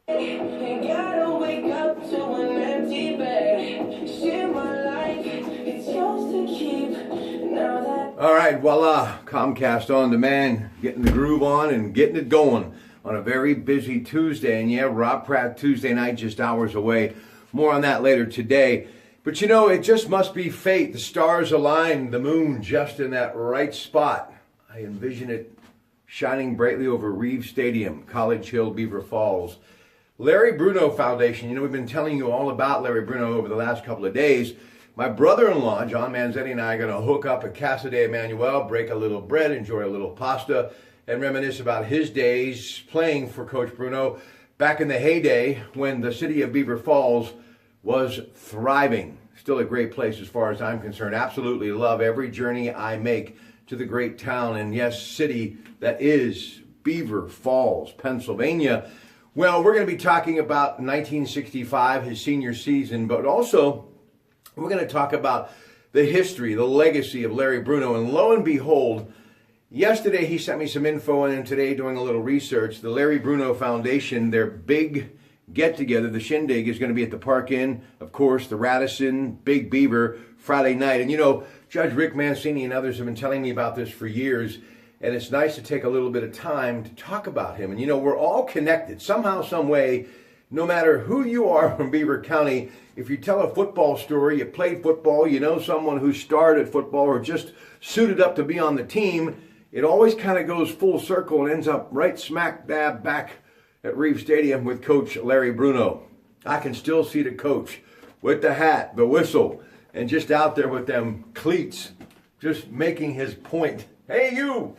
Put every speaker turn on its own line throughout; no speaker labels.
Ain't gotta wake up to an empty bed. Share my life, it's yours to keep. Now that.
All right, voila, Comcast On Demand, getting the groove on and getting it going on a very busy Tuesday. And yeah, Rob Pratte Tuesday night, just hours away. More on that later today. But you know, it just must be fate. The stars aligned, the moon just in that right spot. I envision it shining brightly over Reeves Stadium, College Hill, Beaver Falls. Larry Bruno Foundation. You know, we've been telling you all about Larry Bruno over the last couple of days. My brother-in-law, John Manzetti, and I are going to hook up at Casa de Emmanuel, break a little bread, enjoy a little pasta, and reminisce about his days playing for Coach Bruno back in the heyday when the city of Beaver Falls was thriving. Still a great place as far as I'm concerned. Absolutely love every journey I make to the great town and, yes, city that is Beaver Falls, Pennsylvania. Well, we're going to be talking about 1965, his senior season, but also we're going to talk about the history, the legacy of Larry Bruno. And lo and behold, yesterday he sent me some info, and today doing a little research, the Larry Bruno Foundation, their big get-together, the shindig, is going to be at the Park Inn, of course, the Radisson, Big Beaver, Friday night. And you know, Judge Rick Mancini and others have been telling me about this for years. And it's nice to take a little bit of time to talk about him. And you know, we're all connected somehow, some way, no matter who you are from Beaver County. If you tell a football story, you played football, you know someone who starred at football or just suited up to be on the team, it always kind of goes full circle and ends up right smack dab back at Reeves Stadium with Coach Larry Bruno. I can still see the coach with the hat, the whistle, and just out there with them cleats, just making his point. Hey, you.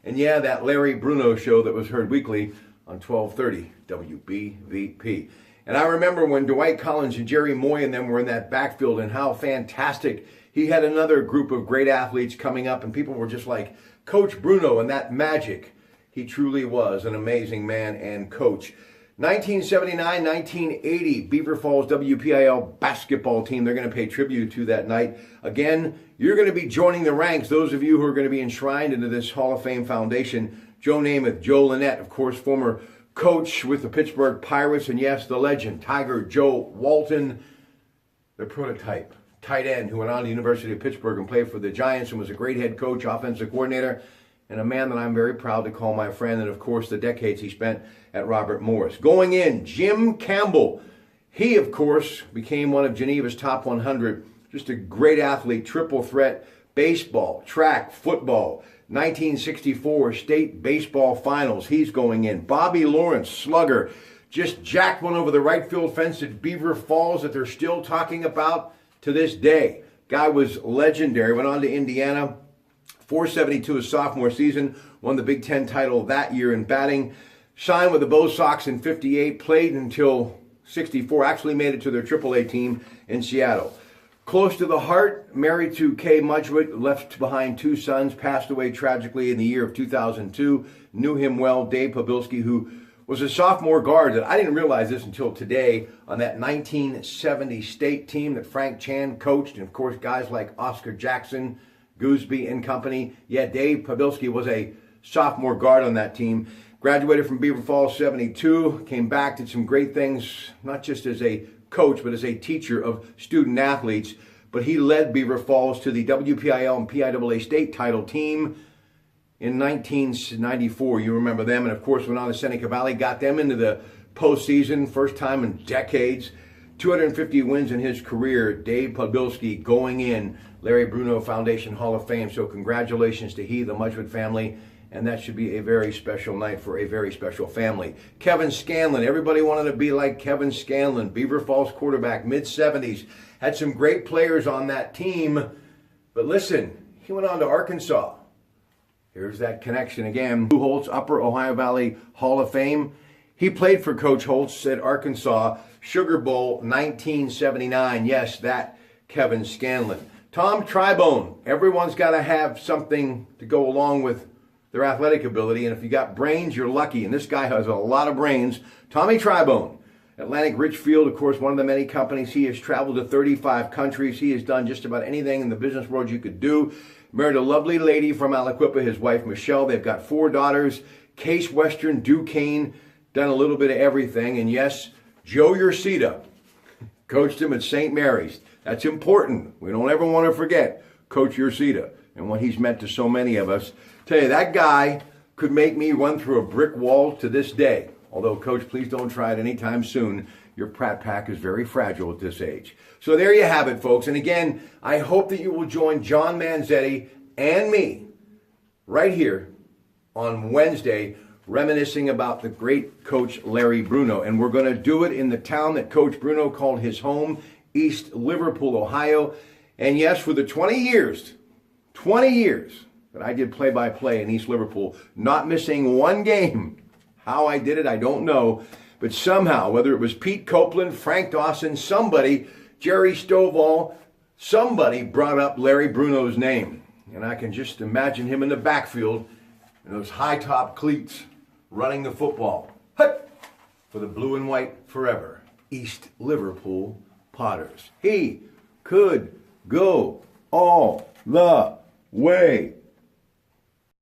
And yeah, that Larry Bruno show that was heard weekly on 1230 WBVP. And I remember when Dwight Collins and Jerry Moy and them were in that backfield and how fantastic. He had another group of great athletes coming up and people were just like, Coach Bruno and that magic. He truly was an amazing man and coach. 1979, 1980, Beaver Falls WPIL basketball team. They're going to pay tribute to that night. Again, you're going to be joining the ranks, those of you who are going to be enshrined into this Hall of Fame foundation. Joe Namath, Joe Lynette, of course, former coach with the Pittsburgh Pirates, and yes, the legend, Tiger Joe Walton, the prototype tight end who went on to the University of Pittsburgh and played for the Giants and was a great head coach, offensive coordinator, and a man that I'm very proud to call my friend, and of course the decades he spent at Robert Morris. Going in, Jim Campbell. He, of course, became one of Geneva's top 100. Just a great athlete, triple threat, baseball, track, football. 1964 state baseball finals. He's going in. Bobby Lawrence, slugger, just jacked one over the right field fence at Beaver Falls that they're still talking about to this day. Guy was legendary. Went on to Indiana. 472 his sophomore season, won the Big Ten title that year in batting, signed with the Bo Sox in 58, played until 64, actually made it to their AAA team in Seattle. Close to the heart, married to Kay Mudgewood, left behind two sons, passed away tragically in the year of 2002. Knew him well, Dave Pabilski, who was a sophomore guard that I didn't realize this until today on that 1970 state team that Frank Chan coached, and of course guys like Oscar Jackson, Gooseby and company. Yeah, Dave Pabilski was a sophomore guard on that team. Graduated from Beaver Falls 72, came back, did some great things, not just as a coach, but as a teacher of student athletes. But he led Beaver Falls to the WPIL and PIAA state title team in 1994. You remember them. And of course, went on to Seneca Valley, got them into the postseason, first time in decades. 250 wins in his career. Dave Pabilski going in, Larry Bruno Foundation Hall of Fame. So congratulations to he, the Mudgewood family, and that should be a very special night for a very special family. Kevin Scanlon, everybody wanted to be like Kevin Scanlon, Beaver Falls quarterback, mid-70s. Had some great players on that team, but listen, he went on to Arkansas. Here's that connection again. Lou Holtz, Upper Ohio Valley Hall of Fame. He played for Coach Holtz at Arkansas, Sugar Bowl 1979. Yes, that Kevin Scanlon. Tom Tribone. Everyone's got to have something to go along with their athletic ability, and if you got brains, you're lucky. And this guy has a lot of brains. Tommy Tribone. Atlantic Richfield, of course, one of the many companies. He has traveled to 35 countries. He has done just about anything in the business world you could do. Married a lovely lady from Aliquippa, his wife Michelle. They've got 4 daughters, Case Western, Duquesne, done a little bit of everything. And yes, Joe Ursita coached him at St. Mary's. That's important. We don't ever want to forget Coach Ursita and what he's meant to so many of us. Tell you, that guy could make me run through a brick wall to this day. Although, Coach, please don't try it anytime soon. Your Pratt pack is very fragile at this age. So there you have it, folks. And again, I hope that you will join John Manzetti and me right here on Wednesday, reminiscing about the great Coach Larry Bruno. And we're going to do it in the town that Coach Bruno called his home, East Liverpool, Ohio. And yes, for the 20 years that I did play-by-play in East Liverpool, not missing one game. How I did it, I don't know. But somehow, whether it was Pete Copeland, Frank Dawson, somebody, Jerry Stovall, somebody brought up Larry Bruno's name. And I can just imagine him in the backfield in those high-top cleats running the football. Hut! For the blue and white forever. East Liverpool Potters. He could go all the way.